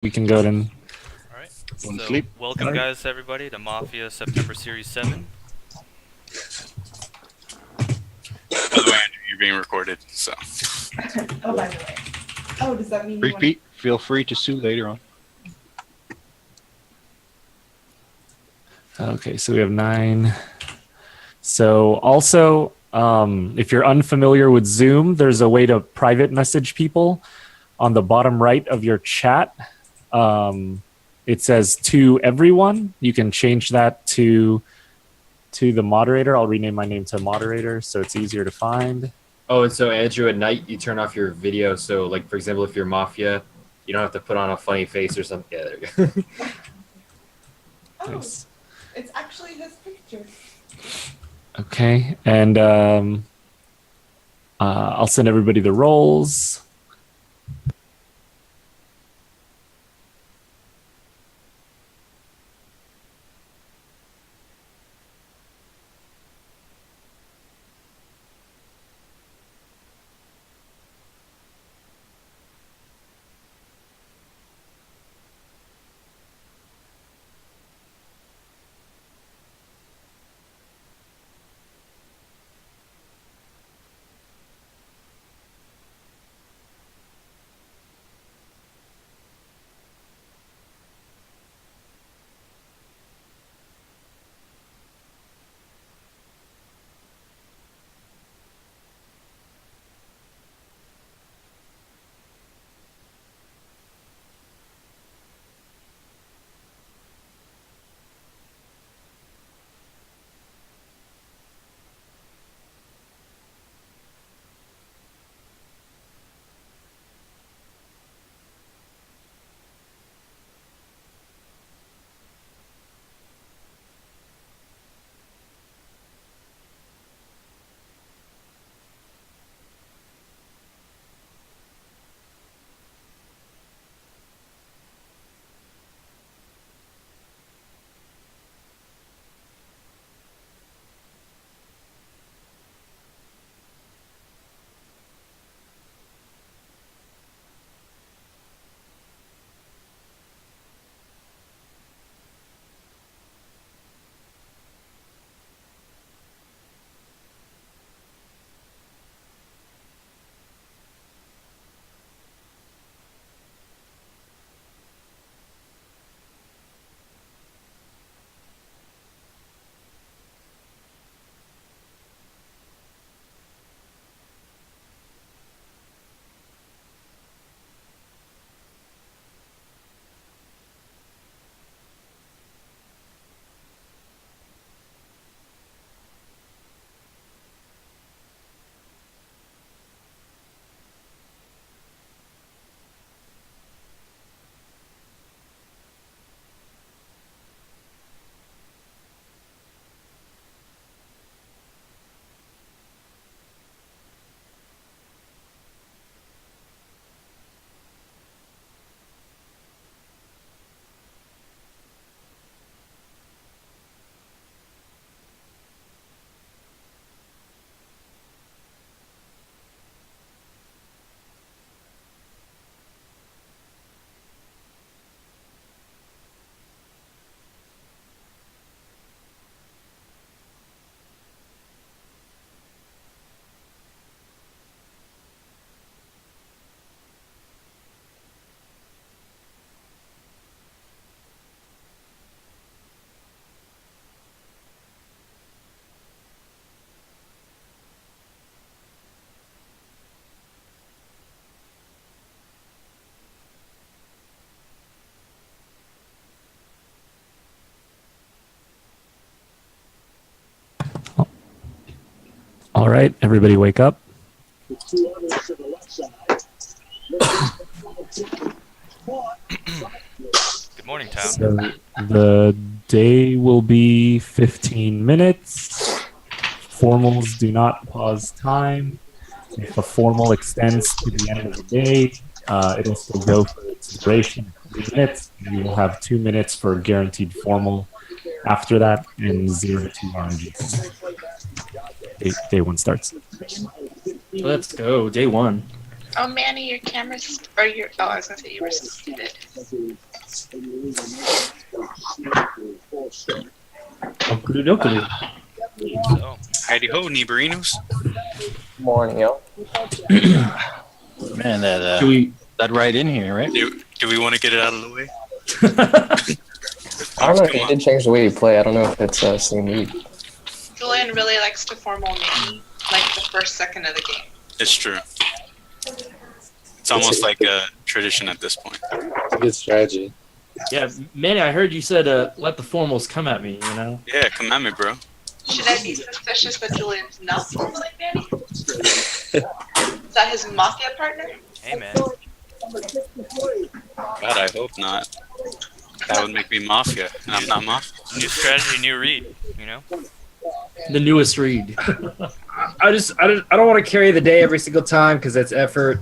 We can go ahead and Alright, go and so sleep. welcome guys everybody to Mafia September Series 7. By the way, Andrew, you're being recorded, so. Oh, by the way. Oh, does that mean you want Repeat. Feel free to sue later on. Okay, so we have 9. So also, if you're unfamiliar with Zoom, there's a way to private message people on the bottom right of your chat. It says to everyone. You can change that to the moderator. I'll rename my name to moderator so it's easier to find. Oh, and so Andrew, at night you turn off your video. So, like for example, if you're Mafia, you don't have to put on a funny face or something. Yeah, there you go. Oh, Nice. it's actually his picture. Okay, and I'll send everybody the roles. All right, everybody wake up. Good morning, Town. So the day will be 15 minutes. Formals do not pause time. If a formal extends to the end of the day, it'll still go for its duration of 3 minutes. You will have 2 minutes for guaranteed formal after that, and 0 to RNG. Day 1 starts. Let's go. Day 1. Oh, Manny, your camera's or your. Oh, I was gonna say you were suspended. So, Heidi ho, Niberinos. Morning, yo. Man, that right in here, right? Do we want to get it out of the way? I don't know if Come you on. did change the way you play. I don't know if it's same lead. Julian really likes to formal Manny like the first second of the game. It's true. It's almost like a tradition at this point. It's a good strategy. Yeah, Manny, I heard you said let the formals come at me, you know? Yeah, come at me, bro. Should I be suspicious that Julian's not formally Manny? Is that his mafia partner? hey man. God, I hope not. That would make me Mafia, and I'm not Mafia. New strategy, new read. You know. The newest read. I don't want to carry the day every single time because that's effort,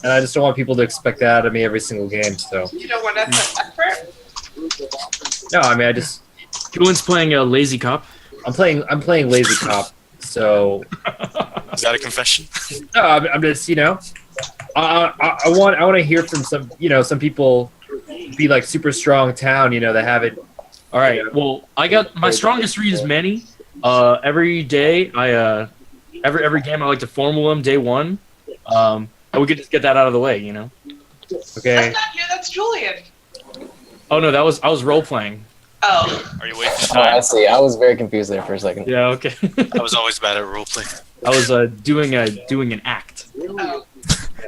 and I just don't want people to expect that out of me every single game. So You don't want to put effort? no, I mean I just Julian's playing a lazy cop. I'm playing lazy cop. So Is that a confession? no, I'm just I want to hear from some people be like super strong town that have it. All right. Well, I got my strongest read is Manny. Every day every game I like to formal him day one. And we could just get that out of the way, Okay. That's not you, that's Julian. Oh no, I was role playing. Oh. Are you wasting Oh, I time? see. I was very confused there for a second. Yeah. Okay. I was always bad at roleplay. I was doing an act. Oh.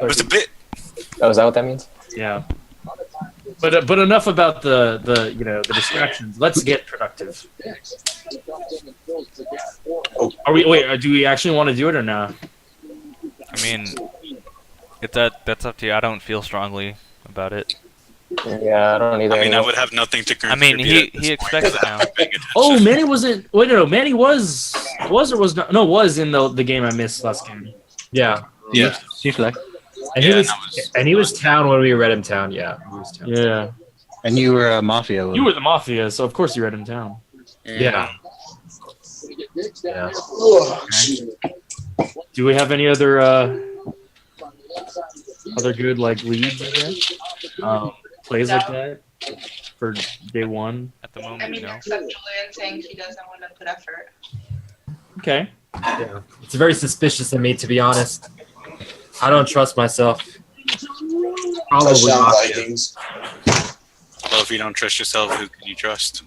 It was a bit. Oh, is that what that means? Yeah. But enough about the distractions. Let's get productive. Do we actually want to do it or not? I mean, that's up to you. I don't feel strongly about it. Yeah, I don't either. I mean, I anymore. would have nothing to I mean, contribute. he expects it now. Oh, Manny wasn't. Wait, no, Manny was or was not? No, was in the game I missed last game. Yeah. Yeah. Seems like. And Yeah, he was town when we were in town. Yeah. He was town. Yeah. And you were a Mafia. You were the Mafia, so of course you read him down. Yeah. Yeah. Do we have any other good like leads? I guess? Plays like that for day one. At the I moment, mean, no. except Julian saying he doesn't want to put effort. Okay. Yeah. It's very suspicious of me, to be honest. I don't trust myself. Probably Touchdown Mafia. Vikings. Well, if you don't trust yourself, who can you trust?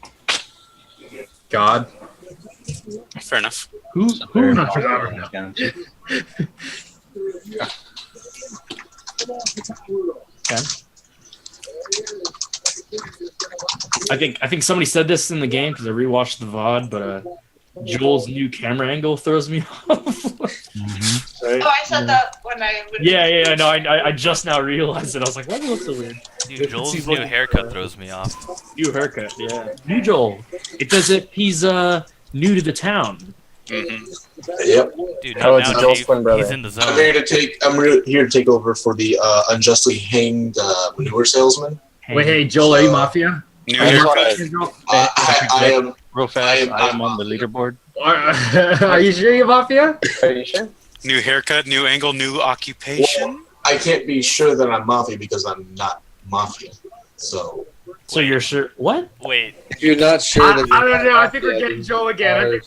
God. Fair enough. Who not Okay. I think somebody said this in the game because I rewatched the VOD, but Joel's new camera angle throws me off. Right? Oh, I said that when I would. Yeah. No, I just now realized it. I was like, why do you look so weird? Dude, Joel's new haircut throws me off. New haircut, yeah. New Joel. It's as if he's new to the town. Mm-hmm. Yep. Dude, Oh, it's now Joel's twin brother. he's in the zone. I'm here to take over for the unjustly hanged manure salesman. Wait, hey, Joel, are you Mafia? New I just haircut. wanna- I am. Real fast, I- I am on the leaderboard. Are you sure you're Mafia? Are you sure? New haircut, new angle, new occupation. I can't be sure that I'm Mafia because I'm not Mafia. So So you're sure? What? Wait, if you're not sure I don't know. I think we're getting Joel again.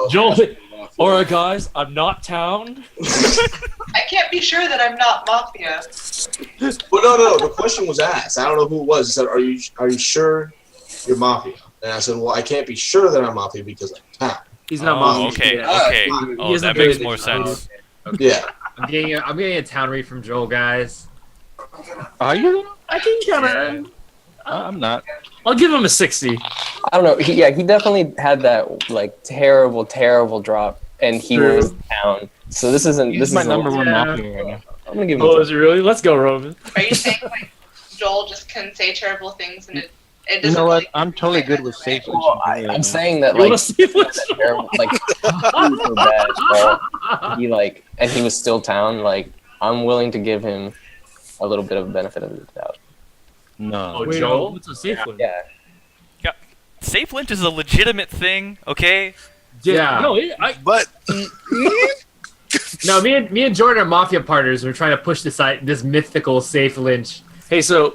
Joel. Alright, guys, I'm not town. I can't be sure that I'm not mafia. Well, no. The question was asked. I don't know who it was. He said, "Are you sure you're Mafia?" And I said, "Well, I can't be sure that I'm Mafia because I'm town." He's not oh, Mafia. okay, Yeah. okay. He Oh, isn't that makes very more sense. Yeah. I'm getting a town read from Joel, guys. Are you? I think kind of. I'm not. I'll give him a 60. I don't know. He definitely had that like terrible drop, and he True. was down. So this isn't. This This is my is number one Yeah. Mafia right now. I'm gonna give him. Oh, is it really? Let's go, Roman. Are you saying like Joel just can say terrible things and it You doesn't know what? really I'm totally good with safe. Well, I'm saying that You want like to see what's that terrible, like super bad. So he like, and he was still town. Like I'm willing to give him a little bit of benefit of the doubt. No. Oh, Joel? What's a safe one? Yeah. Safe lint is a legitimate thing, okay? Yeah. No, But No, me and Jordan are mafia partners. We're trying to push this mythical safe lynch. Hey, so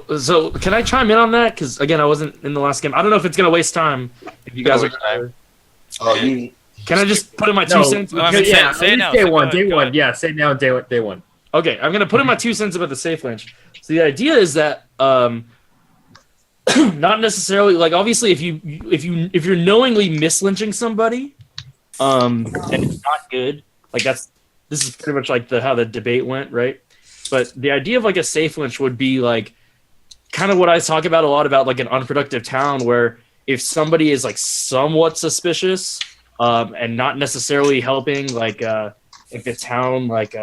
can I chime in on that? Because again, I wasn't in the last game. I don't know if it's gonna waste time. If you guys are, Oh, you. can I just put in my No, 2 cents? Well, I mean, yeah, say it at now. least day Go one, ahead, day go one. ahead. Yeah, say it now, day one. Okay, I'm gonna put in my 2 cents about the safe lynch. So the idea is that not necessarily like obviously if you're knowingly mislynching somebody, and it's not good. Like this is pretty much like how the debate went, right? But the idea of like a safe lynch would be like kind of what I talk about a lot about like an unproductive town where if somebody is like somewhat suspicious and not necessarily helping like the town like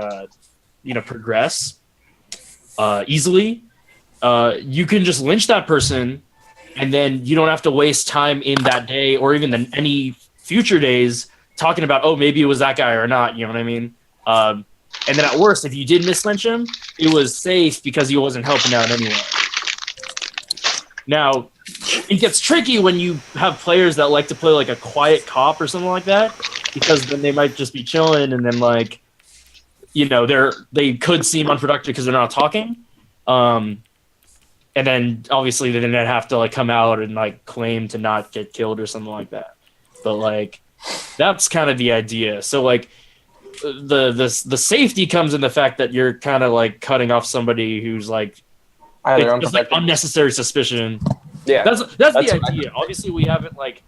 progress easily, you can just lynch that person and then you don't have to waste time in that day or even any future days talking about, oh, maybe it was that guy or not, you know what I mean? And then at worst, if you did mislynch him, it was safe because he wasn't helping out anyway. Now, it gets tricky when you have players that like to play like a quiet cop or something like that, because then they might just be chilling and then like, they could seem unproductive because they're not talking. And then obviously they then have to like come out and like claim to not get killed or something like that. But like, that's kind of the idea. So like, the safety comes in the fact that you're kind of like cutting off somebody who's like it's like unnecessary suspicion. Yeah, that's the idea. Obviously, we haven't like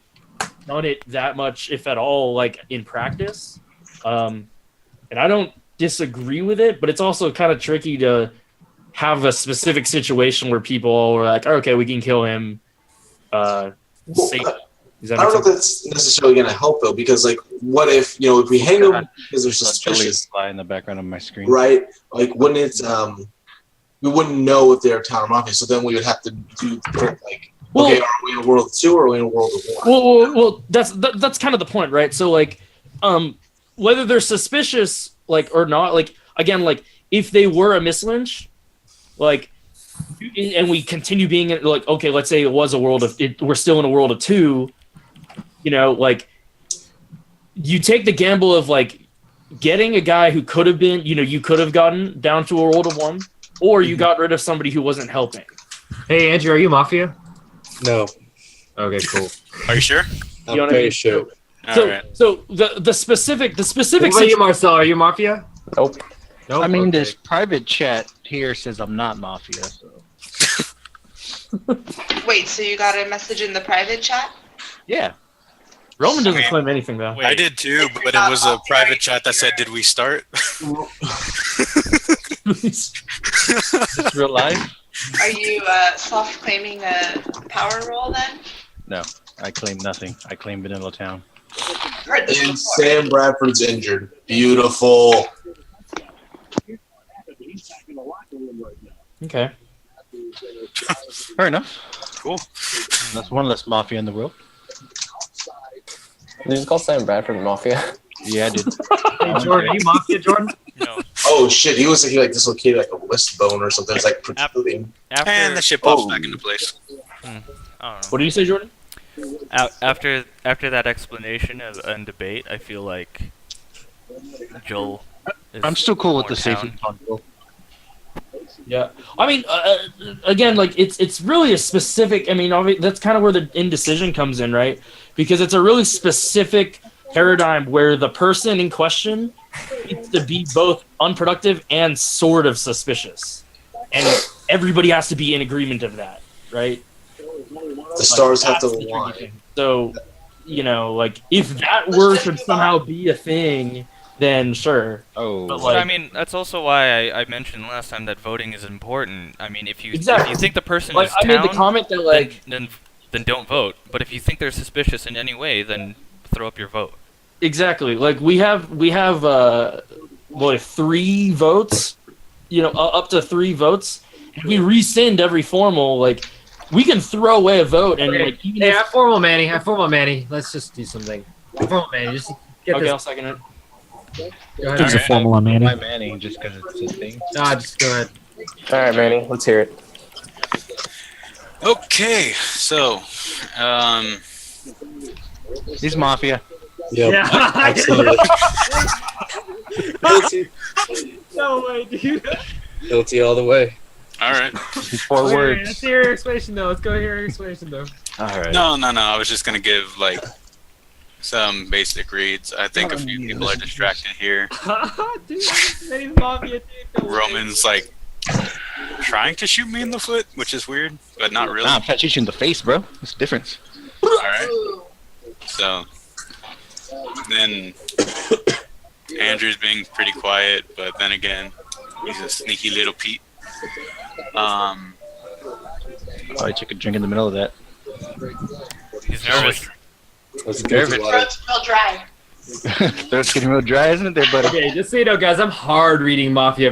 done it that much, if at all, like in practice. And I don't disagree with it, but it's also kind of tricky to have a specific situation where people are like, oh, "Okay, we can kill him." Safe. I don't know if that's necessarily going to help though, because like, what if if we hang them because they're suspicious? Fly in the background of my screen. Right? Like, wouldn't it? We wouldn't know if they're town or mafia, so then we would have to do like, okay, are we in a world of 2 or are we in a world of 1? Well, that's kind of the point, right? So like, whether they're suspicious like or not, like again, like if they were a mislynch, like, and we continue being like, okay, let's say it was a world of we're still in a world of 2. Like you take the gamble of like getting a guy who could have been, you could have gotten down to a world of 1, or you got rid of somebody who wasn't helping. Hey, Andrew, are you mafia? No. Okay, cool. Are you sure? I'm very sure. So the specific What about you, Marcel? Are you mafia? Nope. Nope. I mean, okay. this private chat here says I'm not mafia. So. Wait, so you got a message in the private chat? Yeah. Roman doesn't claim anything though. I did too, but it was a private chat that said, "Did we start?" It's real life. Are you soft claiming a power role then? No, I claim nothing. I claim Vanilla Town. Heard this And before. Sam Bradford's injured. Beautiful. Okay. Fair enough. Cool. That's one less mafia in the world. Did you just call Sam Bradford Mafia? Yeah, I did. Hey, Jordan, are you mafia, Jordan? No. Oh shit! He like dislocated like a wrist bone or something. It's like protruding. And the shit pops back into place. I don't know. What did you say, Jordan? After that explanation and debate, I feel like Joel is I'm still cool with more the safety town. puzzle. Yeah, I mean, again, like it's really a specific. I mean, that's kind of where the indecision comes in, right? Because it's a really specific paradigm where the person in question needs to be both unproductive and sort of suspicious, and everybody has to be in agreement of that, right? The stars have to that's the tricky align. thing. So, like if that were to somehow be a thing, then sure. Oh. But, But I like, mean, that's also why I mentioned last time that voting is important. I mean, if you Exactly. think the person like is I town, made the comment that like then don't vote. But if you think they're suspicious in any way, then throw up your vote. exactly like we have 3 votes, up to 3 votes. And we rescind every formal. Like we can throw away a vote and Okay. like even Hey, if, I formal Manny. Let's just do something. Formal Manny, just get okay, I'll this. second it. Go ahead. There's a formula on Manny. My Manny, just because it's a thing. Nah, just go ahead. All right, Manny, let's hear it. Okay, so He's mafia. Yep. Yeah. Absolutely. Guilty. No way, dude. Guilty all the way. All right. 4 Okay, words. let's hear your explanation though. Let's go hear your explanation though. All right. No. I was just gonna give like some basic reads. I think a few people are distracted here. Dude, Manny's Mafia, dude. No way. Roman's like trying to shoot me in the foot, which is weird, but not really. Nah, I'm trying to shoot you in the face, bro. What's the difference? All right. So then Andrew's being pretty quiet, but then again, he's a sneaky little Pete. Oh, I took a drink in the middle of that. He's nervous. That's guilty water. Throat's real dry. Throat's getting real dry, isn't it, there, buddy? Okay, just so you know, guys, I'm hard reading Mafia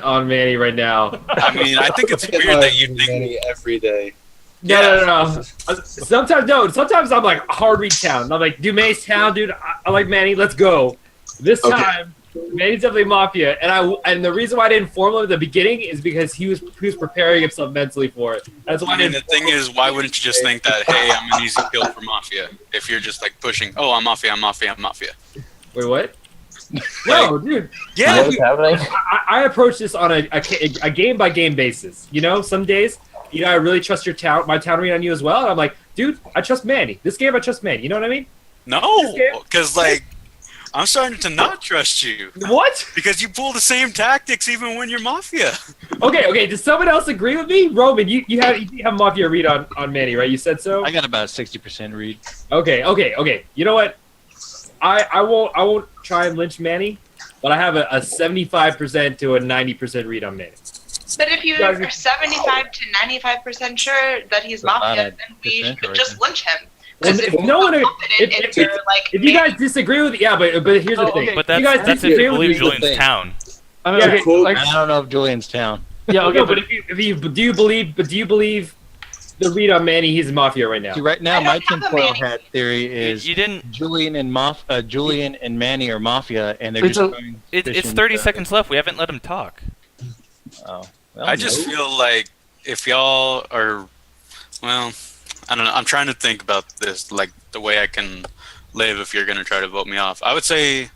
on Manny right now. I mean, I think it's weird that you think. Manny every day. No. Sometimes I'm like hard read town. And I'm like, dude, Manny's town, dude. I like Manny. Let's go. This Okay. time, Manny's definitely Mafia, and the reason why I didn't inform him at the beginning is because he was preparing himself mentally for it. That's why I I mean, didn't. the thing is, why wouldn't you just think that, hey, I'm an easy kill for Mafia? If you're just like pushing, oh, I'm Mafia. Wait, what? No, dude. Yeah. What's happening? I approach this on a game by game basis. You know, some days, you know, I really trust my town read on you as well. And I'm like, dude, I trust Manny. This game, I trust Manny. You know what I mean? No, because like I'm starting to not trust you What? because you pull the same tactics even when you're Mafia. Okay. Does someone else agree with me? Roman, you have Mafia read on Manny, right? You said so. I got about a 60% read. Okay. You know what? I won't try and lynch Manny, but I have a 75% to a 90% read on Manny. But if you are 75 to 95% sure that he's That's not Mafia, a then we percent should or just anything. lynch him. And Because if no one, if you're like, if you guys disagree with, yeah, but here's the thing. But you that's guys if disagree you with believe me. Julian's thing. town. I mean, okay, Cool. like, I don't know if Julian's town. yeah, okay, but if you do you believe the read on Manny, he's Mafia right now? See, right now, I my don't have a tinfoil Manny. hat theory is You didn't. Julian and Manny are Mafia, and they're It's just a- going It's fishing 30 for- seconds left. We haven't let him talk. Oh, well, I just no. feel like if y'all are, well, I don't know. I'm trying to think about this, like the way I can live if you're gonna try to vote me off. I would say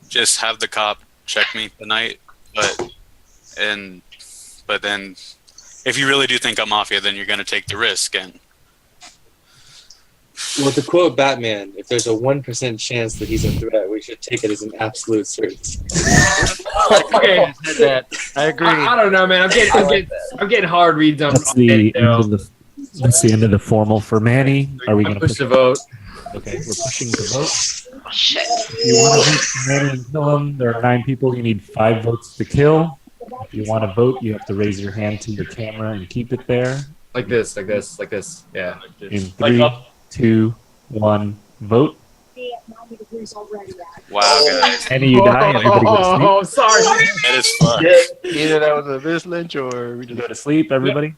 just have the cop check me tonight, but then if you really do think I'm Mafia, then you're gonna take the risk and. Well, to quote Batman, if there's a 1% chance that he's a threat, we should take it as an absolute certainty. Okay, Said that. I agree. I don't know, man. I'm getting hard reads on. That's on Manny, the end though. of the end of the formal for Manny. Are we I gonna push push? the vote. Okay, we're pushing to vote. oh, shit. If you want to vote for Manny and kill him, there are 9 people. You need 5 votes to kill. If you want to vote, you have to raise your hand to your camera and keep it there. Like this. Yeah. In Like 3, up. 2, 1, vote. Wow, guys, Any you die, everybody go to sleep. Oh, sorry. that is fun. Either that was a miss lynch or we just Go to sleep, everybody.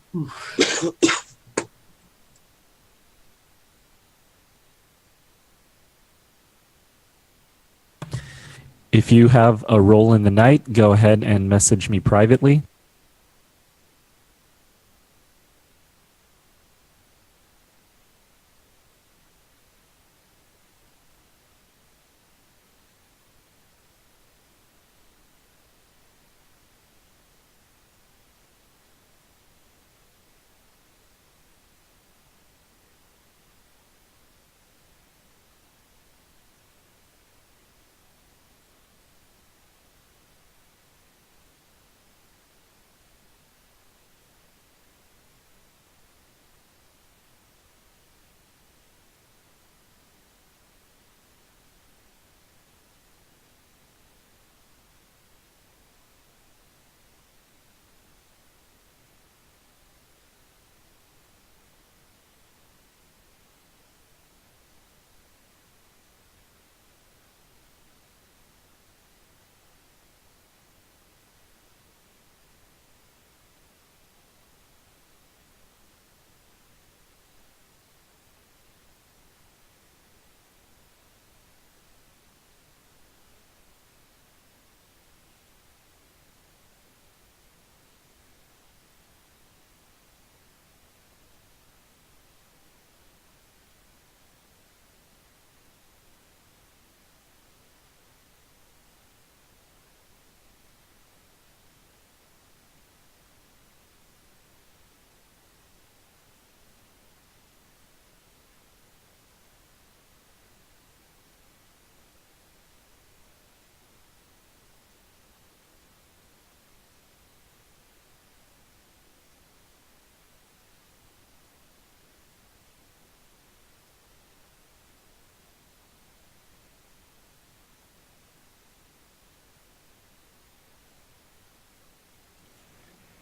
If you have a role in the night, go ahead and message me privately.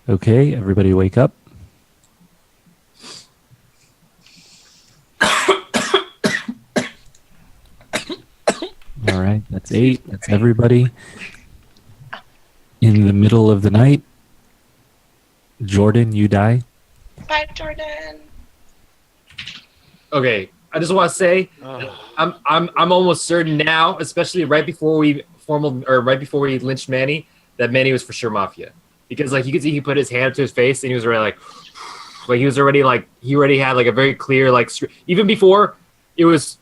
Okay, everybody wake up. All right, that's 8. That's everybody. In the middle of the night, Jordan, you die. Bye, Jordan. Okay, I just want to say, I'm almost certain now, especially right before we lynched Manny, that Manny was for sure Mafia, because like you could see he put his hand up to his face and he was already like he already had like a very clear even before it was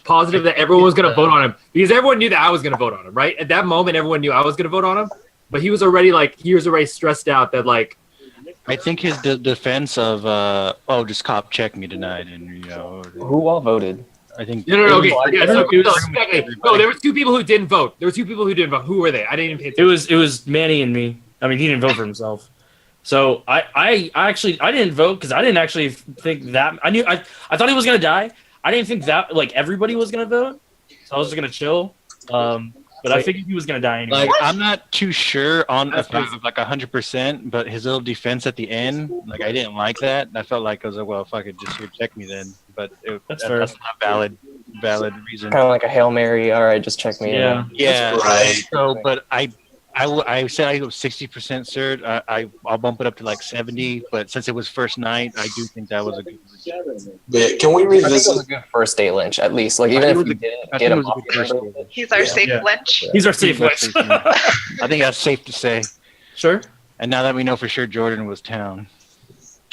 positive that everyone was gonna vote on him because everyone knew that I was gonna vote on him, right? At that moment, everyone knew I was gonna vote on him, but he was already stressed out that like. I think his defense of just cop check me tonight, and Who all voted? I think No. Okay. Yeah, no, there were 2 people who didn't vote. Who were they? I didn't even pay attention. It was Manny and me. I mean, he didn't vote for himself. So I actually didn't vote because I didn't actually think that I thought he was gonna die. I didn't think that like everybody was gonna vote. So I was just gonna chill. But I figured he was gonna die anyway. Like I'm not too sure on if it was like 100%, but his little defense at the end, like I didn't like that. I felt like I was like, well, fuck it, just here check me then. But that's not valid reason. Kind of like a Hail Mary. All right, just check me. Yeah. Right. So, but I said I was 60% cert. I'll bump it up to like 70. But since it was first night, I do think that was a good. Yeah, can we revisit? It was a good first date lynch, at least. Like even if we didn't get him off, He's our safe lynch. He's our safe lynch. I think that's safe to say. Sure. And now that we know for sure Jordan was town.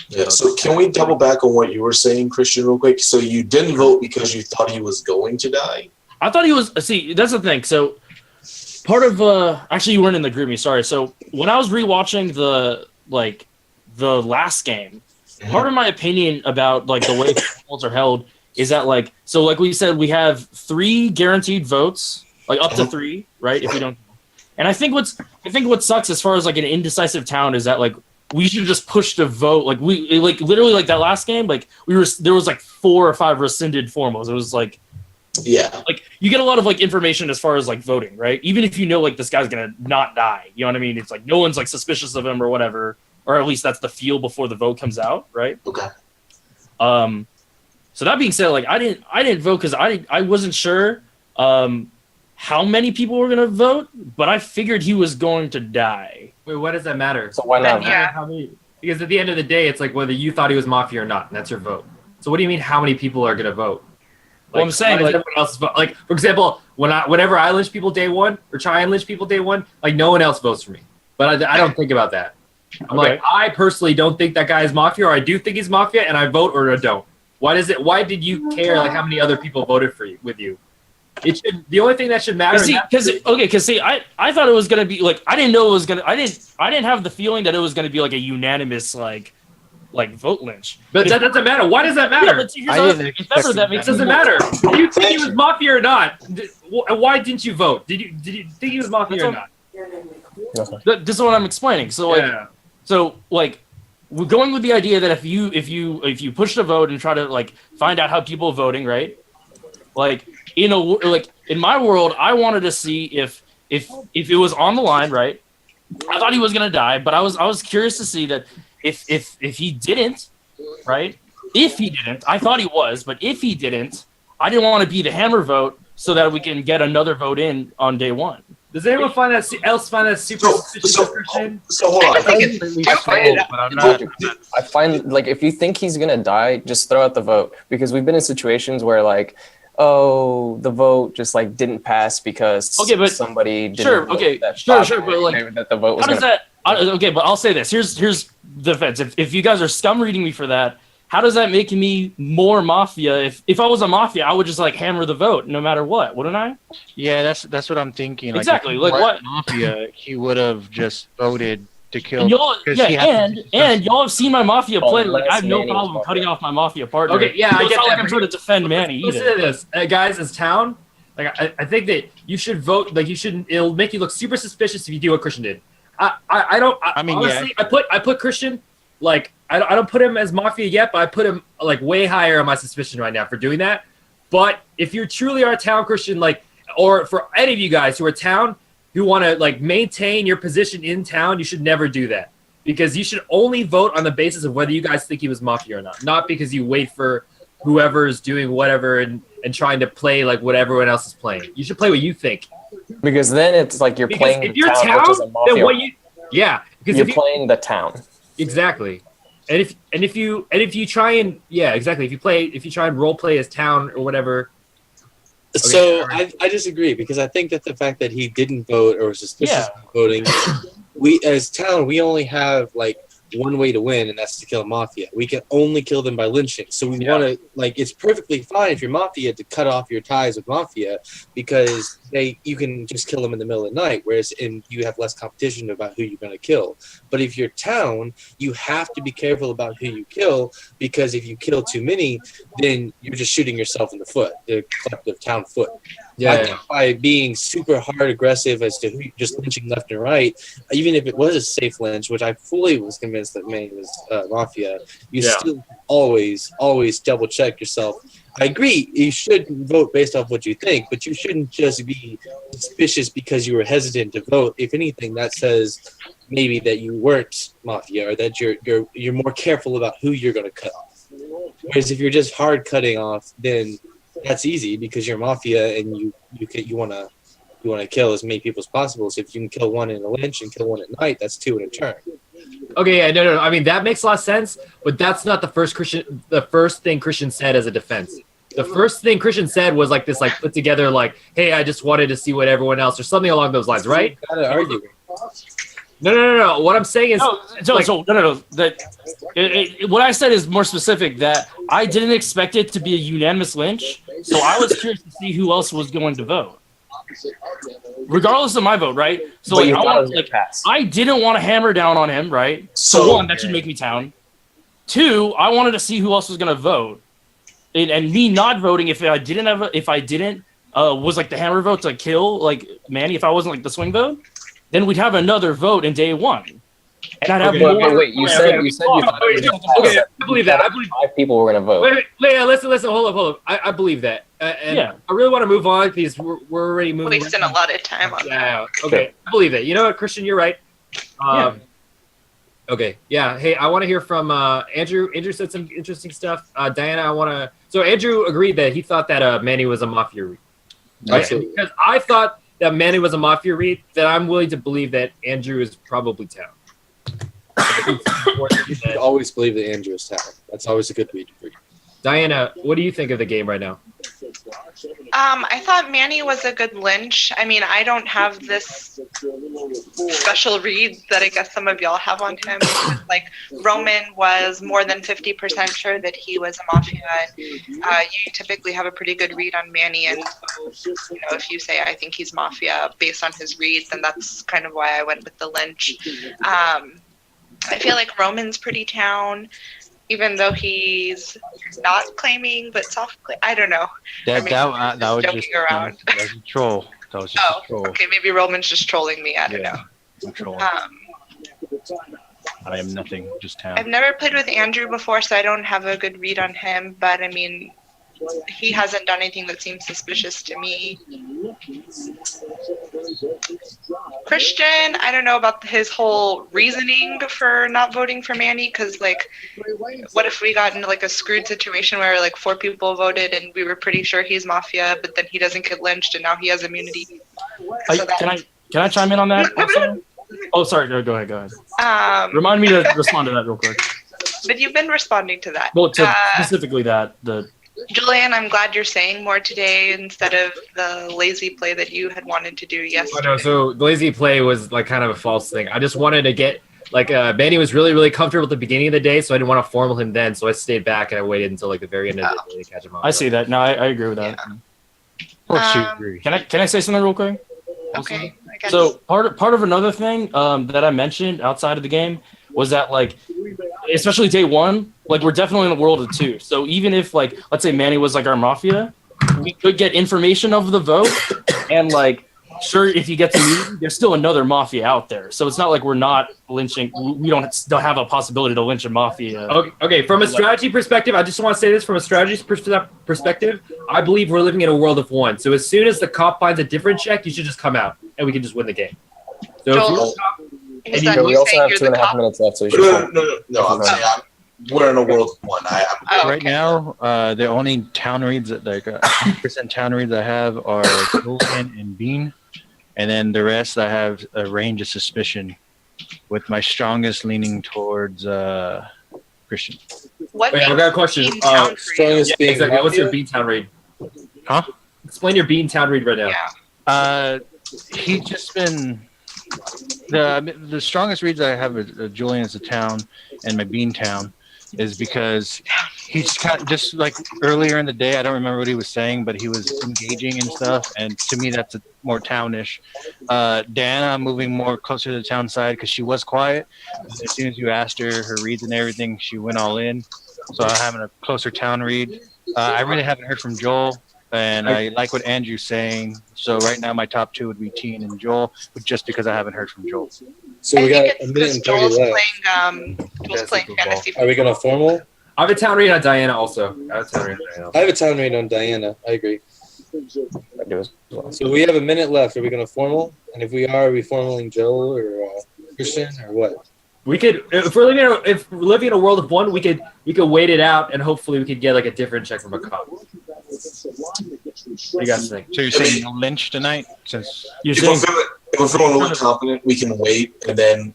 Yeah. So can we double back on what you were saying, Christian, real quick? So you didn't vote because you thought he was going to die? I thought he was. See, that's the thing. So part of actually you weren't in the group me. Sorry. So when I was rewatching the last game, part of my opinion about like the way polls are held is that like we said we have 3 guaranteed votes, like up to 3, right? If we don't, and I think what sucks as far as like an indecisive town is that like we should just push to vote. Like we like literally like that last game, like there was like 4 or 5 rescinded formals. It was like. Yeah. Like you get a lot of like information as far as like voting, right? Even if you know like this guy's gonna not die, you know what I mean? It's like no one's like suspicious of him or whatever, or at least that's the feel before the vote comes out, right? Okay. So that being said, like I didn't vote because I wasn't sure how many people were gonna vote, but I figured he was going to die. Wait, what does that matter? So why not? Yeah. Because at the end of the day, it's like whether you thought he was Mafia or not, and that's your vote. So what do you mean? How many people are gonna vote? Well, I'm saying like like everyone else vote. Like for example, whenever I lynch people day 1 or try and lynch people day 1, like no one else votes for me. But I don't think about that. I'm like I personally don't think that guy is Mafia, or I do think he's Mafia, and I vote or I don't. Why did you care like how many other people voted for you with you? It should. The only thing that should matter. Because I thought it was gonna be like I didn't know it was gonna. I didn't have the feeling that it was gonna be like a unanimous like vote lynch. But that doesn't matter. Why does that matter? It doesn't matter. Do you think he was Mafia or not? Why didn't you vote? Did you think he was Mafia or not? This is what I'm explaining. So we're going with the idea that if you push the vote and try to like find out how people are voting, right? Like in my world, I wanted to see if it was on the line, right? I thought he was gonna die, but I was curious to see that if he didn't, right? If he didn't, I thought he was, but if he didn't, I didn't want to be the hammer vote so that we can get another vote in on day 1. Does anyone find that super suspicious, Christian? So hold on. I find like if you think he's gonna die, just throw out the vote, because we've been in situations where like, oh, the vote just like didn't pass because somebody didn't but like that the vote was okay, but I'll say this. Here's the defense. If you guys are scum reading me for that, how does that make me more Mafia? If I was a Mafia, I would just like hammer the vote no matter what, wouldn't I? Yeah, that's what I'm thinking. Exactly. Like what Mafia, he would have just voted to kill. And y'all have seen my Mafia play. Like I have no problem cutting off my Mafia partner. Okay, yeah, I get that. Like I'm trying to defend Manny either. Listen to this, guys. As town, like I think that you should vote. Like you shouldn't. It'll make you look super suspicious if you do what Christian did. I don't. Honestly, I put Christian. Like I don't put him as Mafia yet, but I put him like way higher on my suspicion right now for doing that. But if you truly are town Christian, like, or for any of you guys who are town who want to like maintain your position in town, you should never do that. because you should only vote on the basis of whether you guys think he was Mafia or not because you wait for whoever's doing whatever and trying to play like what everyone else is playing. You should play what you think. Because then it's like you're Because playing if you're town, town, which is a mafia. then what you because you're if you, playing the town. exactly. And if you try and exactly. If you try and role play as town or whatever. So I disagree because I think that the fact that he didn't vote or was suspicious of voting, we as town we only have like one way to win, and that's to kill Mafia. We can only kill them by lynching. So we want to it's perfectly fine if you're Mafia to cut off your ties with Mafia because you can just kill them in the middle of the night, whereas you have less competition about who you're going to kill. But if you're town, you have to be careful about who you kill because if you kill too many, then you're just shooting yourself in the foot, the collective town foot. I think by being super hard aggressive as to who you're just lynching left and right, even if it was a safe lynch, which I fully was convinced that Manny was Mafia, you still always double check yourself. I agree, you should vote based off what you think, but you shouldn't just be suspicious because you were hesitant to vote. If anything, that says maybe that you weren't Mafia or that you're more careful about who you're going to cut off. Whereas if you're just hard cutting off, then that's easy because you're Mafia and you want to kill as many people as possible. So if you can kill one in a lynch and kill one at night, that's two in a turn. Okay, no. I mean that makes a lot of sense, but that's not the first thing Christian said as a defense. The first thing Christian said was like this, like put together, like, "Hey, I just wanted to see what everyone else," or something along those lines, right? Gotta argue. No. What I'm saying is, What I said is more specific. That I didn't expect it to be a unanimous lynch, so I was curious to see who else was going to vote, regardless of my vote, right? So I didn't want to hammer down on him, right? So one, that should make me town. Two, I wanted to see who else was going to vote, and me not voting if I didn't was like the hammer vote to kill like Manny. If I wasn't like the swing vote, then we'd have another vote in day one. And I'd have more. Wait, you said you thought okay, I believe that. I believe 5 people were going to vote. Wait, listen. Hold up. I believe that. And I really want to move on because we're already moving. Wasting a lot of time on that. Yeah. Okay. I believe it. You know what, Christian? You're right. Okay. Yeah. Hey, I want to hear from Andrew. Andrew said some interesting stuff. Diana, I want to. So Andrew agreed that he thought that Manny was a Mafia read. Right? Because I thought that Manny was a Mafia read, that I'm willing to believe that Andrew is probably town. You always believe that Andrew is town. That's always a good read for you. Diana, what do you think of the game right now? I thought Manny was a good lynch. I mean, I don't have this special read that I guess some of y'all have on him. Like, Roman was more than 50% sure that he was a Mafia. You typically have a pretty good read on Manny, and if you say I think he's Mafia based on his read, then that's kind of why I went with the lynch. I feel like Roman's pretty town, even though he's not claiming, but soft. I don't know. That was just around. That was a troll. That was just a troll. Okay, maybe Roman's just trolling me. I don't know. I'm trolling. I am nothing, just town. I've never played with Andrew before, so I don't have a good read on him. But I mean, he hasn't done anything that seems suspicious to me. Christian, I don't know about his whole reasoning for not voting for Manny, because like, what if we got into like a screwed situation where like 4 people voted and we were pretty sure he's Mafia, but then he doesn't get lynched and now he has immunity. Can I chime in on that? Also? Oh, sorry. Go ahead. Remind me to respond to that real quick. But you've been responding to that. Well, specifically that Julian, I'm glad you're saying more today instead of the lazy play that you had wanted to do yesterday. Oh, no, so the lazy play was like kind of a false thing. I just wanted to get like Manny was really, really comfortable at the beginning of the day, so I didn't want to formal him then. So I stayed back and I waited until like the very end of the day to catch him off. I see that. No, I agree with that. Of course you agree. Can I say something real quick? Okay. I guess. So part of another thing that I mentioned outside of the game was that like, especially day one, like we're definitely in a world of 2. So even if like, let's say Manny was like our Mafia, we could get information of the vote, and like, sure, if you get to meet, there's still another Mafia out there. So it's not like we're not lynching. We don't have a possibility to lynch a Mafia. Okay. From a strategy perspective, I just want to say this from a strategy perspective. I believe we're living in a world of 1. So as soon as the cop finds a different check, you should just come out and we can just win the game. So if you're a cop, Is that we you also saying have you're two the and a half cop? minutes left, so we No, should. no. I'm saying we're in a world of one. Oh, Right okay. now, the only town reads that like 100% town reads I have are Julian and Bean, and then the rest I have a range of suspicion, with my strongest leaning towards Christian. What Wait, I've got a question. Bean Town for you? Strongest being Exactly. What's your Mafia? Beantown read? Huh? Explain your Beantown read right now. Yeah. He's just been the strongest reads I have of Julian as a town and my Bean Town is because he's kind of just like earlier in the day. I don't remember what he was saying, but he was engaging and stuff. And to me, that's more townish. Diana moving more closer to the town side because she was quiet. As soon as you asked her reads and everything, she went all in. So I'm having a closer town read. I really haven't heard from Joel. And I like what Andrew's saying. So right now, my top two would be Teen and Joel, but just because I haven't heard from Joel. So I we got think a it's minute because and 30 Joel's left. playing fantasy. Are we going to formal? I have a town read on Diana also. I have a town read on Diana. I have a town read on Diana. I agree. I do as well. So we have a minute left. Are we going to formal? And if we are we formaling Joel or Christian or what? We could, if we're living in a world of one, we could wait it out, and hopefully we could get like a different check from a cop. What do you guys think? So you're saying no lynch tonight? Since If we're feeling really confident, we can wait, and then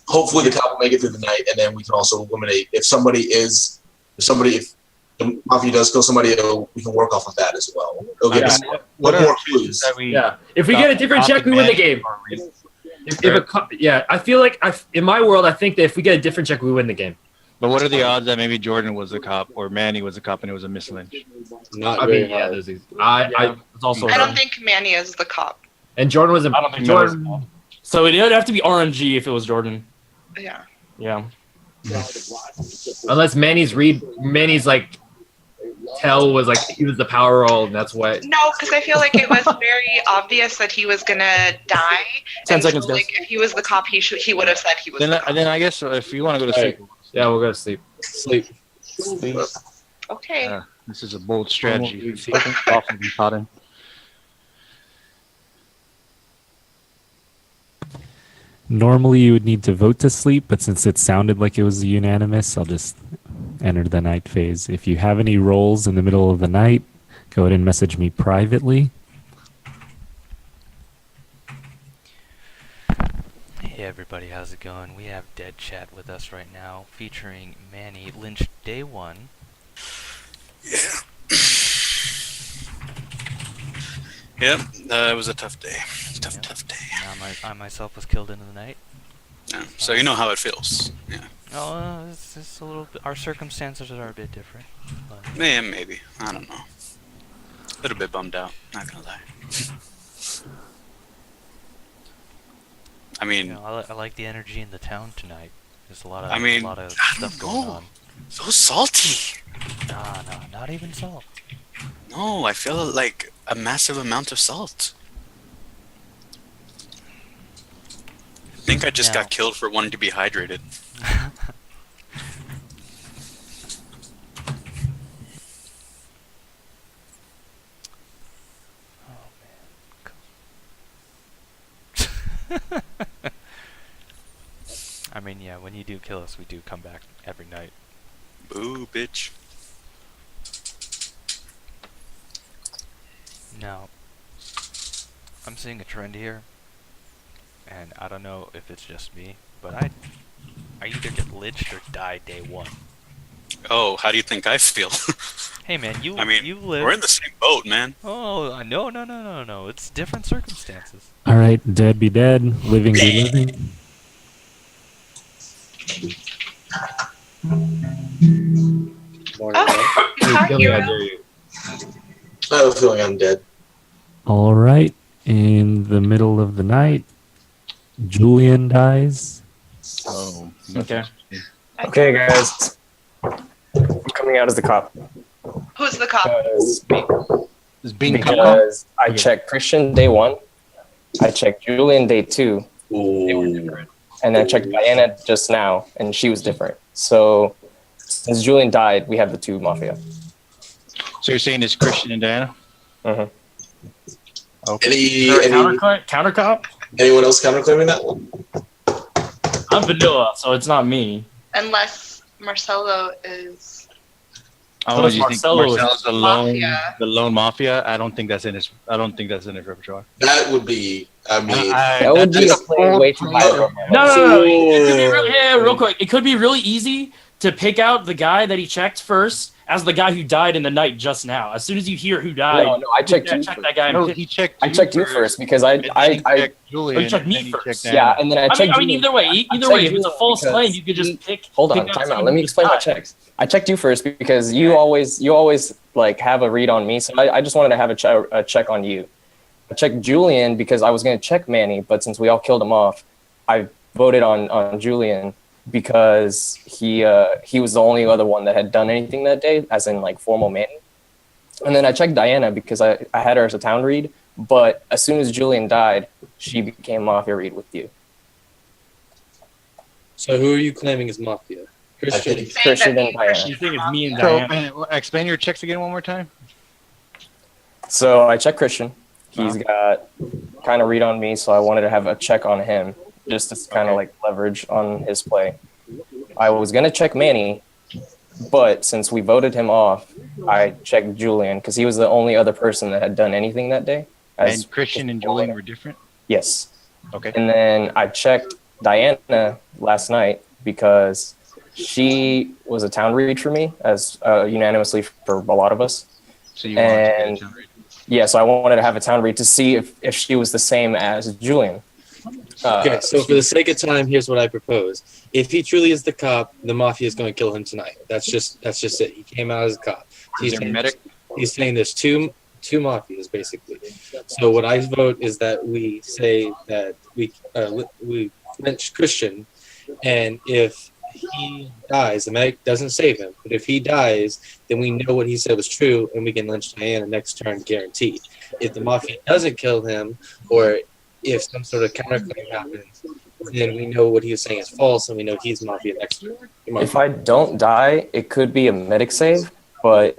hopefully the cop will make it through the night, and then we can also eliminate if the mafia does kill somebody, we can work off of that as well. It'll give us what are more the clues. chances that we Yeah, if we get a different check, we win the game. I feel like in my world, I think that if we get a different check, we win the game. But what are the odds that maybe Jordan was the cop or Manny was the cop and it was a mislynch? Not I very mean, yeah, hard. there's these. I was also. I don't think Manny is the cop. And Jordan was a. I don't think Jordan. So it would have to be RNG if it was Jordan. Yeah. Yeah. Unless Manny's like tell was like he was the power role, and that's what. No, because I feel like it was very obvious that he was gonna die. 10 and seconds, so, guys. like, if he was the cop, he would have said he was. Then, the cop. then I guess if you want to go to All sleep, Yeah, we'll go to sleep. Sleep. Okay. this is a bold strategy. Awful be caught in. Normally you would need to vote to sleep, but since it sounded like it was unanimous, I'll just enter the night phase. If you have any rolls in the middle of the night, go ahead and message me privately. Hey everybody, how's it going? We have Dead Chat with us right now, featuring Manny Lynch Day 1. Yep, it was a tough day. Tough day. I myself was killed into the night. Yeah, so you know how it feels. Yeah. Oh, it's just a little bit. Our circumstances are a bit different. But, Yeah, maybe. I don't know. A little bit bummed out. Not gonna lie. I mean, you know, I like the energy in the town tonight. There's a lot of I mean, a lot of I stuff don't going know. on. So salty. Nah, not even salt. No, I feel like a massive amount of salt. I think I just Now- got killed for wanting to be hydrated. I mean, yeah, when you do kill us, we do come back every night. Boo, bitch. Now, I'm seeing a trend here, and I don't know if it's just me, but I either get lynched or die day 1. Oh, how do you think I feel? Hey man, you live. We're in the same boat, man. Oh, no. It's different circumstances. All right, dead be dead, living be living. Morning, Oh, you caught Hero. I have a feeling I'm dead. All right, in the middle of the night, Julian dies. Oh, Okay. Okay, guys. I'm coming out as the cop. Who's the cop? Because I checked Christian day 1, I checked Julian day 2, they were different. And I checked Diana just now, and she was different. So since Julian died, we have the 2 Mafia. So you're saying it's Christian and Diana? Uh-huh. Okay. Any Counter cop? Anyone else counterclaiming that one? I'm vanilla, so it's not me. Unless Marcelo is. Oh, you think Marcelo is Marcel's Mafia. the lone mafia? I don't think that's in his. I don't think that's in his repertoire. That would be. I mean, That would be a play way too high for him. No. It could be real quick. It could be really easy to pick out the guy that he checked first as the guy who died in the night just now. As soon as you hear who died, No, I checked you. check that guy. No, he checked. I checked you first because I checked Julian. You checked me and then he first. checked yeah, Anna. and then I checked. I mean, either way, if it's a false claim, you could just pick. Hold on, pick time out. someone Let me who explain my died. checks. I checked you first because you always like have a read on me, so I just wanted to have a check on you. I checked Julian because I was going to check Manny, but since we all killed him off, I voted on Julian because he was the only other one that had done anything that day, as in like formal Manny. And then I checked Diana because I had her as a town read, but as soon as Julian died, she became Mafia read with you. So who are you claiming is Mafia? Christian. Christian and Diana. You think it's me and So, Diana? explain your checks again one more time. So I checked Christian. He's got kind of read on me, so I wanted to have a check on him just to kind of like leverage on his play. I was going to check Manny, but since we voted him off, I checked Julian because he was the only other person that had done anything that day. And Christian and Julian were different? Yes. Okay. And then I checked Diana last night because she was a town read for me, as unanimously for a lot of us. So you wanted to get a town read? Yeah, so I wanted to have a town read to see if she was the same as Julian. Okay, so for the sake of time, here's what I propose. If he truly is the cop, the Mafia is going to kill him tonight. That's just it. He came out as a cop. Is there a medic? He's saying there's two Mafias, basically. So what I vote is that we say that we lynch Christian, and if he dies, the medic doesn't save him. But if he dies, then we know what he said was true, and we can lynch Diana next turn, guaranteed. If the Mafia doesn't kill him, or if some sort of counterclaim happens, then we know what he was saying is false, and we know he's Mafia next turn. If I don't die, it could be a medic save, but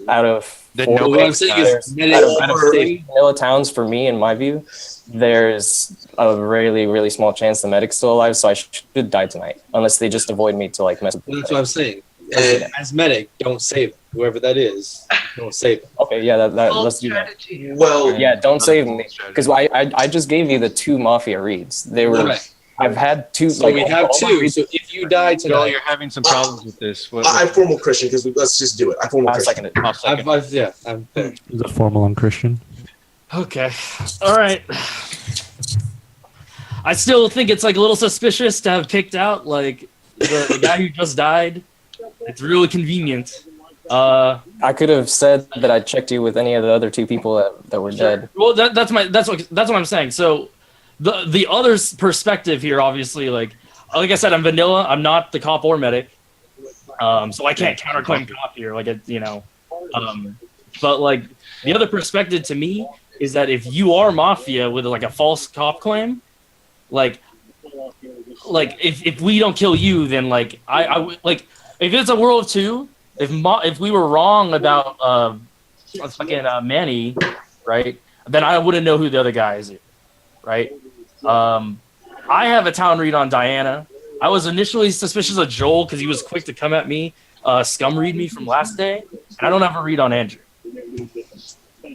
out of what I'm saying is medic out of 30 vanilla towns, for me, in my view, there's a really, really small chance the medic's still alive, so I should die tonight, unless they just avoid me to like mess with That's what I'm saying. As medic, don't save him. Whoever that is, don't save him. Okay, yeah, let's do that. Well, yeah, don't save me because I just gave you the two Mafia reads. They were. Right. I've had two. So we have two. So if you die Joel, tonight, you're having some problems with this. I formal Christian because let's just do it. I formal Christian. I'll second it. yeah, I'm there. Is it formal on Christian? Okay. All right. I still think it's like a little suspicious to have picked out like the guy who just died. It's really convenient. I could have said that I checked you with any of the other two people that were dead. Well, that's what I'm saying. So the other perspective here, obviously, like I said, I'm vanilla. I'm not the cop or medic, so I can't counterclaim cop here. But like the other perspective to me is that if you are Mafia with like a false cop claim, like if we don't kill you, then like I like if it's a World of Two, if we were wrong about fucking Manny, right? Then I wouldn't know who the other guy is, right? I have a town read on Diana. I was initially suspicious of Joel because he was quick to come at me, scum read me from last day, and I don't have a read on Andrew.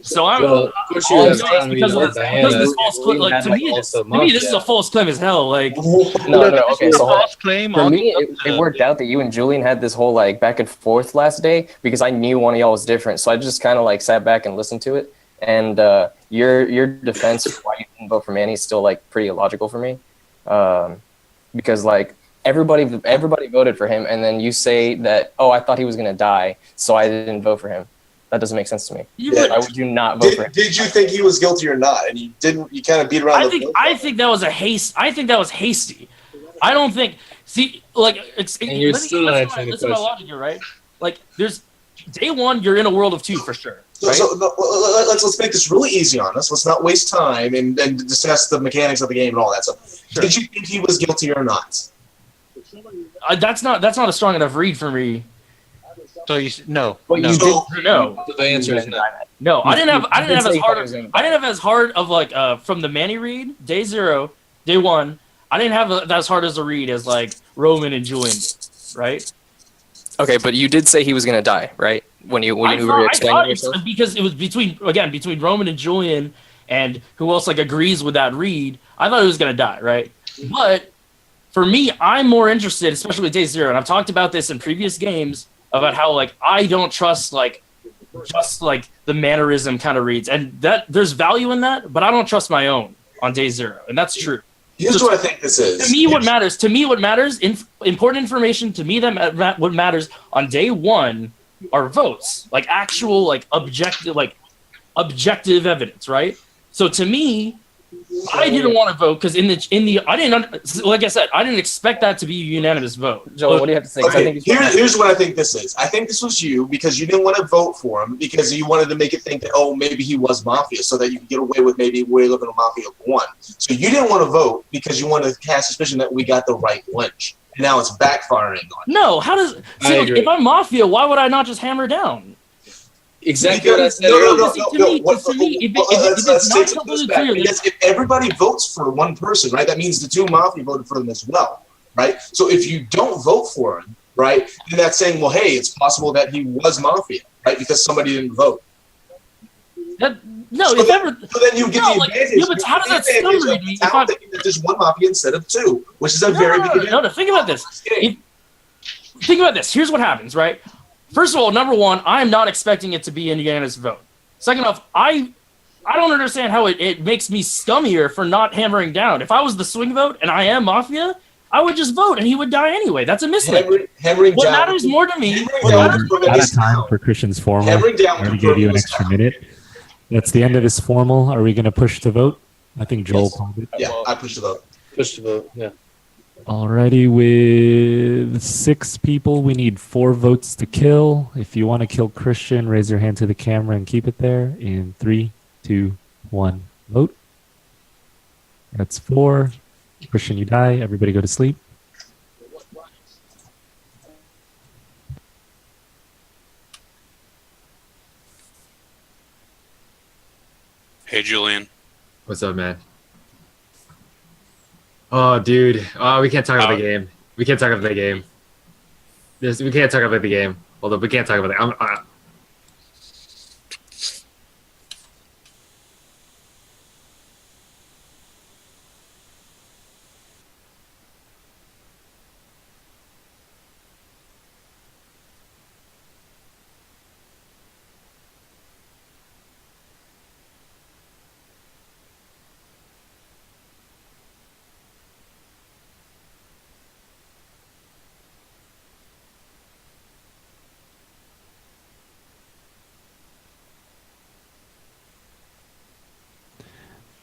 So I'm because of this false claim. Like to me, this is a false claim as hell. Like no. Okay, so false claim. For me, it worked out that you and Julian had this whole like back and forth last day because I knew one of y'all was different. So I just kind of like sat back and listened to it. And your defense for why you didn't vote for Manny is still like pretty illogical for me, because like everybody voted for him, and then you say that I thought he was gonna die, so I didn't vote for him. That doesn't make sense to me. Why would you not vote for him? Did you think he was guilty or not? And you didn't. You kind of beat around. I think that was I think that was hasty. I don't think. See, like you're still not answering the question. My logic here, right? Like, there's day one, you're in a World of Two for sure. Right? So let's make this really easy on us. Let's not waste time and discuss the mechanics of the game and all that stuff. Sure. Did you think he was guilty or not? That's not a strong enough read for me. So no. But you So- did no. So the answer is no. No, I didn't have say as he hard. was gonna I didn't have as hard of like from the Manny read day 0, day 1. I didn't have that as hard as a read as like Roman and Julian did, right? Okay, but you did say he was gonna die, right? When you were explaining yourself. Because it was between Roman and Julian, and who else like agrees with that read. I thought he was gonna die, right? But for me, I'm more interested, especially with day 0, and I've talked about this in previous games about how like I don't trust like just like the mannerism kind of reads, and that there's value in that, but I don't trust my own on day 0, and that's true. Here's what I think this is. To me, what matters, important information to me that what matters on day 1 are votes, like actual, like objective evidence, right? So to me, I didn't want to vote because I didn't, like I said, I didn't expect that to be a unanimous vote. Joel, what do you have to say? 'Cause I Okay, think he's here's what I think this is. I think this was you because you didn't want to vote for him because you wanted to make it think that, oh, maybe he was Mafia so that you could get away with maybe we're looking at Mafia 1. So you didn't want to vote because you wanted to cast suspicion that we got the right lynch. And now it's backfiring on you. No, how does if I'm Mafia, why would I not just hammer down? Exactly what I said No, earlier. To me, if it's not completely clear, because if everybody votes for one person, right, that means the 2 Mafia voted for them as well, right? So if you don't vote for him, right, then that's saying, well, hey, it's possible that he was Mafia, right, because somebody didn't vote. so then you get the advantage. Yeah, but how does that still read me? I'm thinking that there's 1 Mafia instead of 2, which is a very big advantage. No, think about this. Think about this. Here's what happens, right? First of all, number 1, I am not expecting it to be a unanimous vote. Second off, I don't understand how it makes me scummier for not hammering down. If I was the swing vote and I am Mafia, I would just vote and he would die anyway. That's a mismatch. Hammering What down. matters more to me? We're out of time for Christian's formal. Hammering down I'm going to give you an was extra minute. That's the end of his formal. Are we going to push the vote? I think Joel Yes. called it. Yeah, I pushed the vote. Push the vote. Yeah. Alrighty, with 6 people, we need 4 votes to kill. If you want to kill Christian, raise your hand to the camera and keep it there. In 3, 2, 1, vote. That's 4. Christian, you die. Everybody go to sleep. Hey, Julian. What's up, man? Oh, dude. Oh, we can't talk about the game. We can't talk about the game. We can't talk about the game. Hold up, we can't talk about that.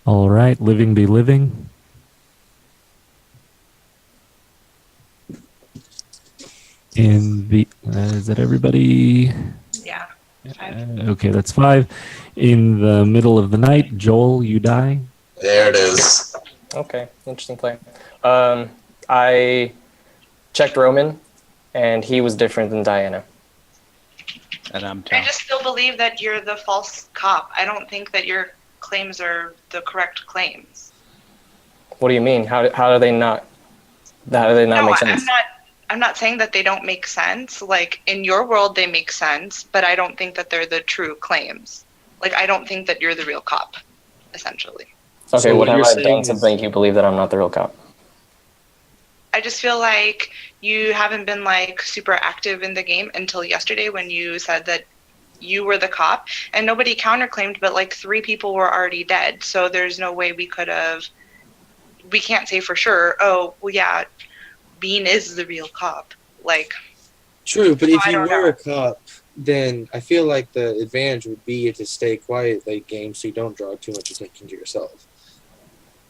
All right, living be living. In the is that everybody? Yeah. Okay, that's 5. In the middle of the night, Joel, you die. There it is. Okay, interesting play. I checked Roman, and he was different than Diana. And I'm I just still believe that you're the false cop. I don't think that your claims are the correct claims. What do you mean? How do they not? How do they not No, make sense? I'm not saying that they don't make sense. Like, in your world, they make sense, but I don't think that they're the true claims. Like, I don't think that you're the real cop, essentially. Okay, So what what have you're I done saying to make you believe that I'm not the real cop? I just feel like you haven't been, like, super active in the game until yesterday when you said that you were the cop, and nobody counterclaimed, but, like, 3 people were already dead, so there's no way we can't say for sure, oh, well, yeah, Bean is the real cop. Like, True, but if I you don't were know. a cop, then I feel like the advantage would be to stay quiet late game so you don't draw too much attention to yourself.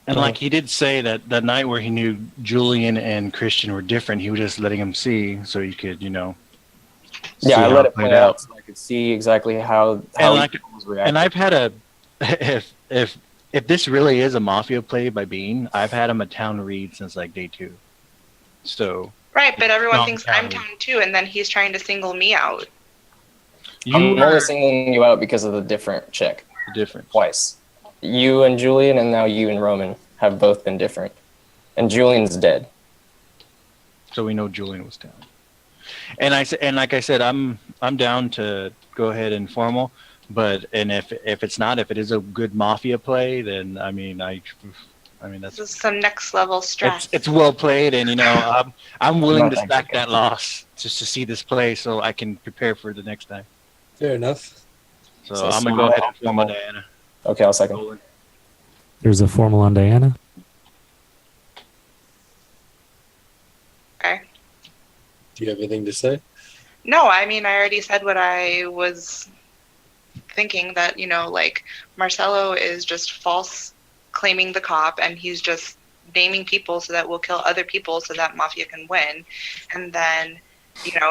And like he did say that night where he knew Julian and Christian were different, he was just letting him see so he could, see Yeah, I how let it played play out so I could see exactly how like, he was reacting. And I've had if this really is a Mafia play by Bean, I've had him a town read since like day 2. So right, but everyone Not thinks I'm counting. town too, and then he's trying to single me out. I'm only singling you out because of the different check. The difference. Twice. You and Julian, and now you and Roman have both been different. And Julian's dead. So we know Julian was down. And like I said, I'm down to go ahead and formal. But if it is a good mafia play, then I mean that's This is some next level stress. it's well played, and I'm willing to stack that loss just to see this play, so I can prepare for the next time. Fair enough. So I'm gonna go ahead and formal Diana. Okay, I'll second. There's a formal on Diana. Okay. Do you have anything to say? No, I mean, I already said what I was thinking, that, like, Marcelo is just false claiming the cop, and he's just naming people so that we'll kill other people so that Mafia can win. And then,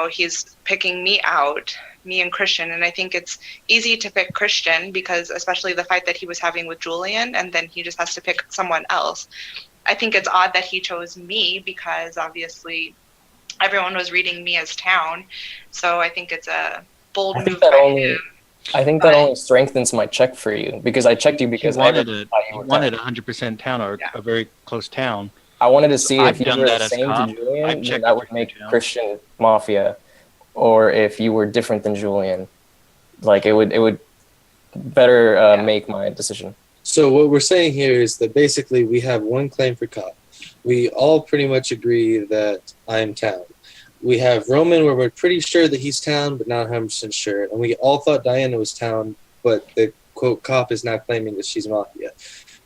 he's picking me out, me and Christian. And I think it's easy to pick Christian because, especially the fight that he was having with Julian, and then he just has to pick someone else. I think it's odd that he chose me because obviously everyone was reading me as town. So I think it's a bold move by him. I think that only strengthens my check for you because I checked you because I wanted 100% town or a very close town. I wanted to see if you done were that the as same cop. to Julian, I've checked that would make everything down. Christian Mafia, or if you were different than Julian. Like it would better make my decision. So what we're saying here is that basically we have one claim for cop. We all pretty much agree that I'm town. We have Roman where we're pretty sure that he's town, but not 100% sure. And we all thought Diana was town, but the quote cop is now claiming that she's Mafia.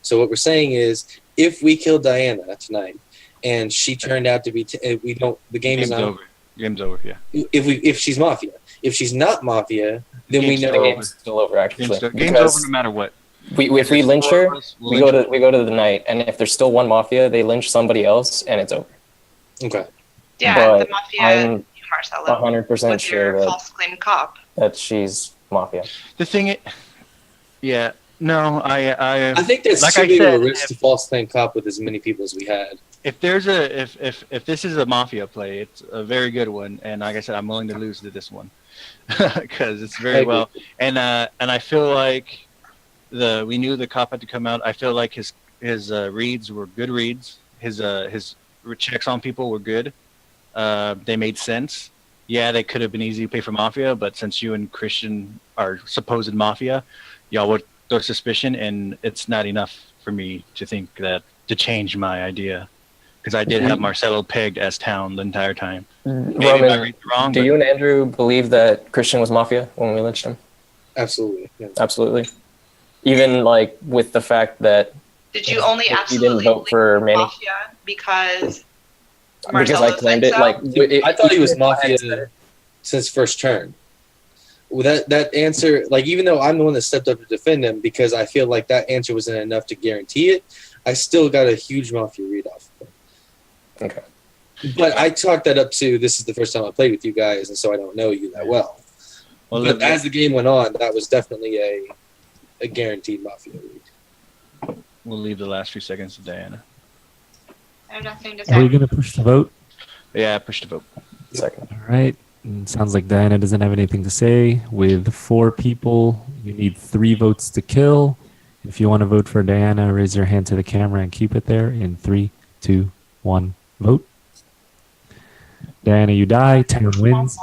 So what we're saying is, if we kill Diana tonight, and she turned out to be, the game is not over. Game's over. Yeah. If she's Mafia, if she's not Mafia, then we know the game's still over. Actually, Game's over no matter what. If we lynch her, we go to the night, and if there's still one Mafia, they lynch somebody else, and it's over. Okay. Yeah, but the Mafia, I'm Marcelo, 100% with sure your false claim cop. that she's Mafia. The thing, yeah, no, I think that's like too I big of a said, risk to false claim cop with as many people as we had. if there's if this is a Mafia play, it's a very good one, and like I said, I'm willing to lose to this one because it's very well, and I feel like we knew the cop had to come out. I feel like his reads were good reads. His checks on people were good. They made sense. Yeah, they could have been easy to pay for Mafia, but since you and Christian are supposed Mafia, y'all would throw suspicion, and it's not enough for me to think that to change my idea, because I did have Marcelo pegged as town the entire time. Maybe my Roman, read's wrong. do you and Andrew believe that Christian was Mafia when we lynched him? Absolutely. Yeah. Absolutely. Even like with the fact that Did you only he absolutely didn't vote for believe Manny Mafia because because I Marcelo claimed said it. so? Like I thought he was even if I had Mafia since first turn. Well, that answer, like even though I'm the one that stepped up to defend him because I feel like that answer wasn't enough to guarantee it, I still got a huge Mafia read off of it. Okay. But I talked that up to this is the first time I played with you guys, and so I don't know you that well. But as the game went on, that was definitely a guaranteed Mafia read. We'll leave the last few seconds to Diana. I have nothing to Are say. we going to push the vote? Yeah, push the vote. Second. All right. Sounds like Diana doesn't have anything to say. With 4 people, you need 3 votes to kill. If you want to vote for Diana, raise your hand to the camera and keep it there. In 3, 2, 1, vote. Diana, you die. Town wins.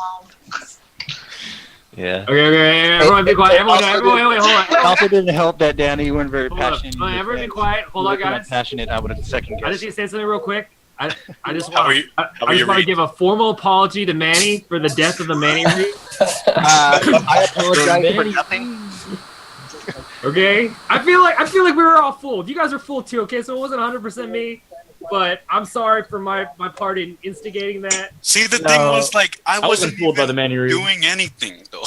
Yeah. Okay, everyone be quiet. Everyone, wait, hold on. It also didn't help that Danny, you weren't very Hold up. passionate. Everyone be quiet. Hold on, guys. Passionate, I would have second I just guessed. need to say something real quick. I just How want are you- I how are just you want to read? give a formal apology to Manny for the death of the Manny read. I apologize for nothing. Okay, I feel like we were all fooled. You guys are fooled too. Okay, so it wasn't 100% me, but I'm sorry for my part in instigating that. See, the thing was, like, I wasn't fooled by even the Manny read. doing anything, though.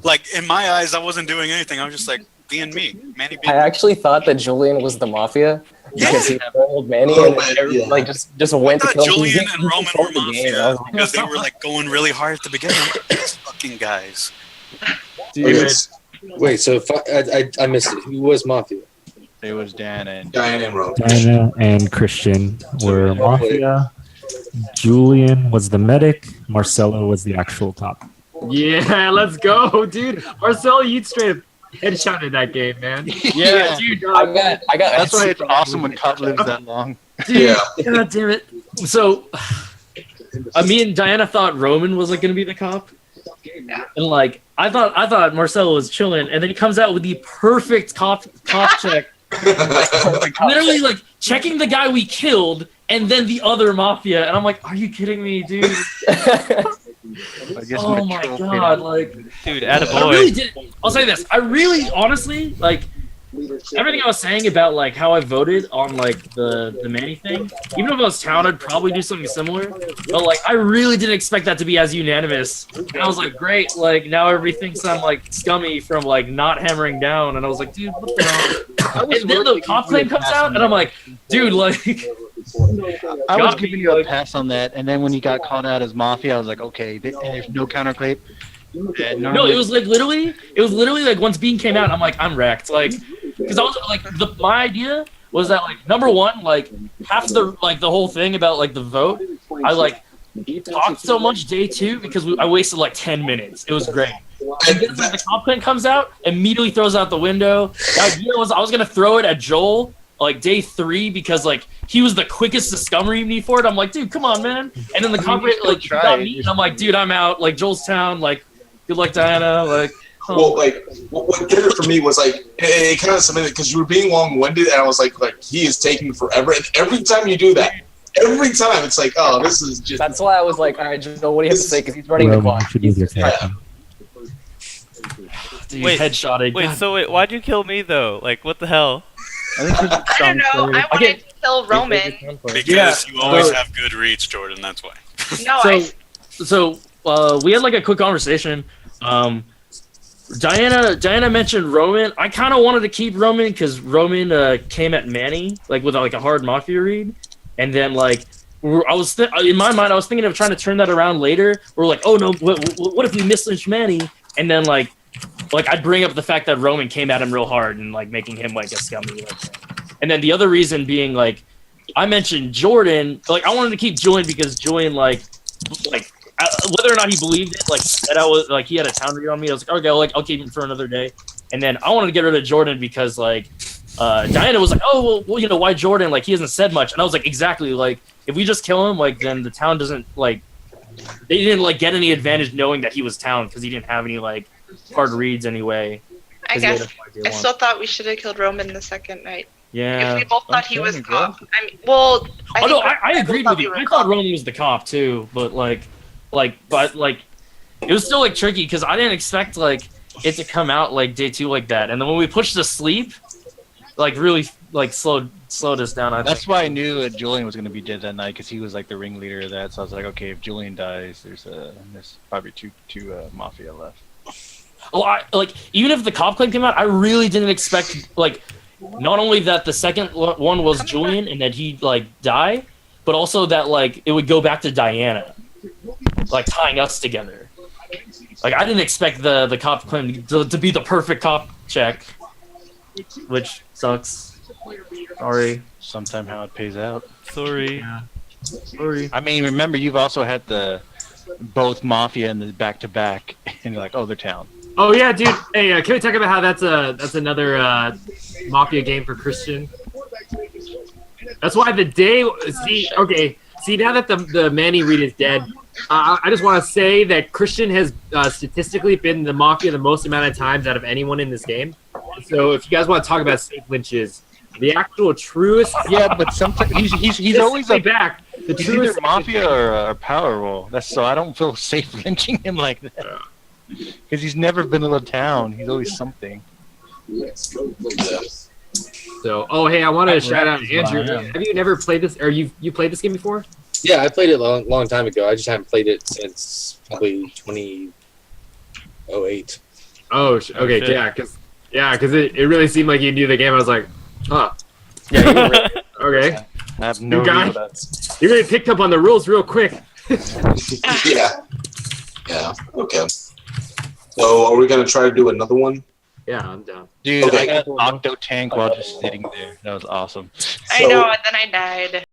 Like, in my eyes, I wasn't doing anything. I was just, like, being me. Manny being I actually thought that Julian was the Mafia because he told Manny Oh, and man, everyone, yeah. like just went to I kill thought him. Julian He and Roman controlled were the game. I Mafia was like, because they were, like, going really hard at the beginning. These fucking guys. Dude, Wait, so if I missed it. Who was Mafia? It was Diana and Diana and Roman. Diana and Christian were Mafia. Julian was the medic. Marcelo was the actual cop. Yeah, let's go, dude. Marcel, you straight up headshotted that game, man. Yeah, dude. I got. That's why it's awesome when COD lives that long. Dude, God damn it. So, me and Diana thought Roman was like gonna be the cop, and like I thought Marcelo was chilling, and then he comes out with the perfect cop check, literally like checking the guy we killed, and then the other mafia, and I'm like, are you kidding me, dude? I guess Oh my god, like, Dude, I attaboy. really did. I'll say this. I really, honestly, like, everything I was saying about like how I voted on like the Manny thing, even if I was town, I'd probably do something similar. But like, I really didn't expect that to be as unanimous. And I was like, great, like now everybody thinks I'm like scummy from like not hammering down. And I was like, dude, what the hell? And then the cop claim comes out, and I'm like, dude, like. I was giving you a pass on that, and then when you got called out as Mafia, I was like, okay, and there's no counterclaim. No, it was like literally like once Bean came out, I'm like, I'm wrecked. Like, because I was like, my idea was that like number one, like half the whole thing about like the vote, I like talked so much day two because I wasted like 10 minutes. It was great. And then like, the comp plan comes out, immediately throws out the window. The idea was I was gonna throw it at Joel like day 3 because like he was the quickest discovery me for it. I'm like, dude, come on, man. And then the comp like got me, and I'm like, dude, I'm out. Like Joel's town. Like, good luck, Diana. Like. Well, like what did it for me was like it kind of submitted because you were being long-winded, and I was like he is taking forever. And every time you do that, every time it's like, oh, this is just. That's why I was like, all right, Joel, what do you have to say? Because he's running the clock. Dude, Wait, headshotted. Wait, so why'd you kill me though? Like, what the hell? I don't know. I wanted to kill Roman. Because you always have good reads, Jordan. That's why. No, So we had like a quick conversation. Diana mentioned Roman. I kind of wanted to keep Roman because Roman came at Manny like with like a hard mafia read, and then like in my mind I was thinking of trying to turn that around later. We're like, oh no, what if we mislynch Manny? And then like I'd bring up the fact that Roman came at him real hard and like making him like a scummy. Like, and then the other reason being like I mentioned Jordan. Like I wanted to keep Julian because Julian like. Whether or not he believed it, like that I was like he had a town read on me. I was like, okay, like I'll keep him for another day. And then I wanted to get rid of Jordan because like Diana was like, oh well, you know why Jordan? Like he hasn't said much. And I was like, exactly. Like if we just kill him, like then the town doesn't like they didn't like get any advantage knowing that he was town because he didn't have any like hard reads anyway. I guess I still thought we should have killed Roman the second night. Yeah. If we both thought he was cop. I mean, well. I agreed with you. I thought Roman was the cop too, but it was still like tricky because I didn't expect like it to come out like day 2 like that, and then when we pushed to sleep, like really like slowed us down. That's why I knew that Julian was going to be dead that night because he was like the ringleader of that. So I was like, okay, if Julian dies, there's probably two mafia left. Oh, like even if the cop claim came out, I really didn't expect like not only that the second one was Julian and that he'd like die, but also that like it would go back to Diana. Like tying us together. Like I didn't expect the cop claim to be the perfect cop check, which sucks. Sorry. Sometime how it pays out. Sorry. Yeah. Sorry. I mean, remember you've also had both Mafia and the back-to-back, and you're like, oh, they're town. Oh yeah, dude. Hey, can we talk about how that's another Mafia game for Christian? That's why the day. See, now that the Manny read is dead, I just want to say that Christian has statistically been the Mafia the most amount of times out of anyone in this game. So if you guys want to talk about safe lynches, the actual truest... Yeah, but sometimes he's always back. The he's truest either Mafia or Power Roll. So I don't feel safe lynching him like that. Because he's never been in a town. He's always something. So, hey, I want to shout out Andrew. Have you never played this, or you played this game before? Yeah, I played it a long time ago. I just haven't played it since probably 2008. Oh, okay, shit. yeah, because it really seemed like you knew the game. I was like, huh. Yeah, Okay. I have no guy. reason. You really picked up on the rules real quick. Yeah. Okay. So, are we gonna try to do another one? Yeah, I'm down. Dude, Okay. I got Octo Tank while just sitting there. That was awesome. I know, and then I died.